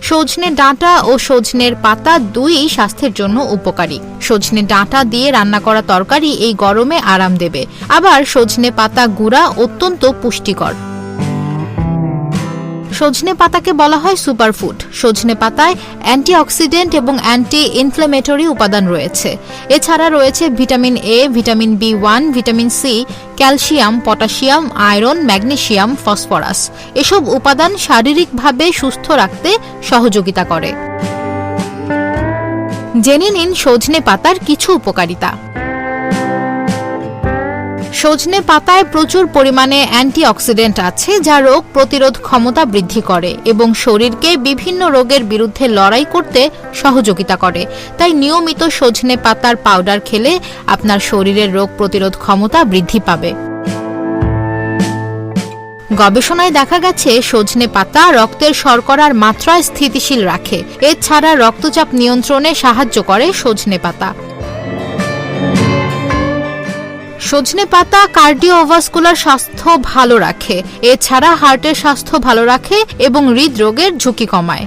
সজনে ডাঁটা ও সজনের পাতা দুইই স্বাস্থ্যের জন্য উপকারী। সজনে ডাঁটা দিয়ে রান্না করা তরকারি এই গরমে আরাম দেবে। আবার সজনে পাতা গুঁড়া অত্যন্ত পুষ্টিকর। সজনে পাতাকে বলা হয় সুপারফুড। সজনে পাতায় অ্যান্টিঅক্সিডেন্ট এবং অ্যান্টি ইনফ্ল্যামেটরি উপাদান রয়েছে। এছাড়া রয়েছে vitamin A, vitamin B one, vitamin C, calcium, potassium, iron, magnesium, phosphorus. এসব উপাদান শারীরিকভাবে সুস্থ রাখতে সহযোগিতা করে। জেনে নিন সজনে পাতার কিছু উপকারিতা। সজনে পাতায় প্রচুর পরিমাণে অ্যান্টিঅক্সিডেন্ট আছে, যা রোগ প্রতিরোধ ক্ষমতা বৃদ্ধি করে এবং শরীরকে বিভিন্ন রোগের বিরুদ্ধে লড়াই করতে সহযোগিতা করে। তাই নিয়মিত সজনে পাতার পাউডার খেলে আপনার শরীরের রোগ প্রতিরোধ ক্ষমতা বৃদ্ধি পাবে। গবেষণায় দেখা গেছে সজনে পাতা রক্তের শর্করার মাত্রা স্থিতিশীল রাখে। এছাড়া রক্তচাপ নিয়ন্ত্রণে সাহায্য করে সজনে পাতা। সজনে পাতা কার্ডিওভাস্কুলার স্বাস্থ্য ভালো রাখে। এছাড়া হার্টের স্বাস্থ্য ভালো রাখে এবং হৃদরোগের ঝুঁকি কমায়।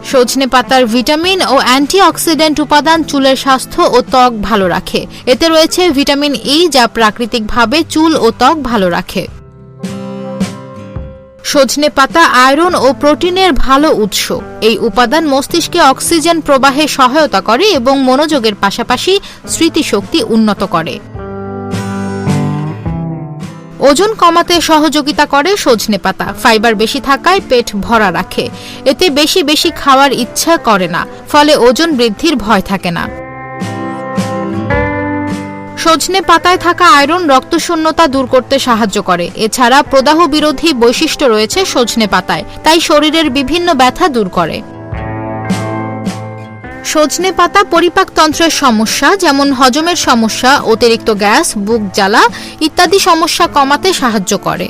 সজনে পাতার ভিটামিন ও অ্যান্টিঅক্সিডেন্ট উপাদান চুলের স্বাস্থ্য ও ত্বক ভালো রাখে। এতে রয়েছে ভিটামিন ই, যা প্রাকৃতিকভাবে চুল ও ত্বক ভালো রাখে। সজনে পাতা আয়রন ও প্রোটিনের ভালো উৎস। এই উপাদান মস্তিষ্কে অক্সিজেন প্রবাহে সহায়তা করে এবং মনোযোগের পাশাপাশি স্মৃতিশক্তি উন্নত করে। ওজন কমাতে সহযোগিতা করে সজনে পাতা। ফাইবার বেশি থাকায় পেট ভরা রাখে। এতে বেশি বেশি খাওয়ার ইচ্ছা করে না, ফলে ওজন বৃদ্ধির ভয় থাকে না। সজনে পাতায় থাকা আয়রন রক্তশূন্যতা দূর করতে সাহায্য করে। এছাড়া প্রদাহ বিরোধী বৈশিষ্ট্য রয়েছে সজনে পাতায়, তাই শরীরের বিভিন্ন ব্যথা দূর করে। সজনে পাতা পরিপাকতন্ত্রের সমস্যা যেমন হজমের সমস্যা, অতিরিক্ত গ্যাস, বুক জ্বালা ইত্যাদি সমস্যা কমাতে সাহায্য করে।